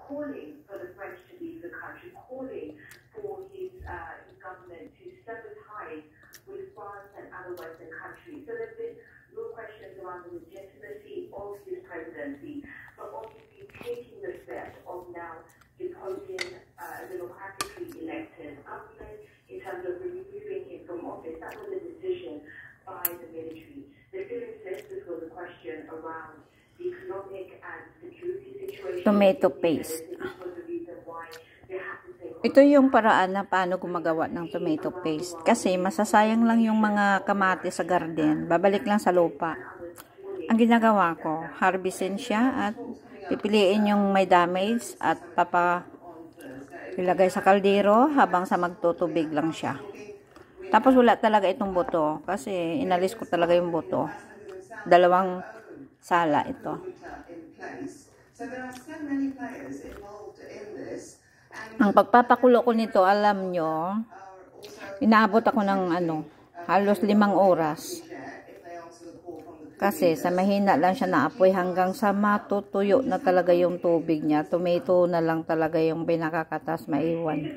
calling for the French to leave the country, calling for his government to sever ties with France and other Western countries. So there's been real questions around the legitimacy of his presidency, but obviously taking the step of now deposing a democratically elected government in terms of removing him from office. That was a decision by the military. They still insist this was a question around the economic and security situation. Tomato paste. This was the reason why they had to say. Ito yung paraan na paano gumagawa ng tomato paste. Kasi masasayang lang yung mga kamatis sa garden. Babalik lang sa lupa. Ang ginagawa ko, harvestin siya at pipiliin yung may damage at ilagay sa kaldero habang sa magtutubig lang siya. Tapos wala talaga itong buto kasi inalis ko talaga yung buto. 2 sala ito. Ang pagpapakulo ko nito, alam nyo, inaabot ako ng halos 5 oras. Kasi sa mahina lang siya naapoy hanggang sa matutuyo na talaga yung tubig niya. Tomato na lang talaga yung pinakakatas maiwan.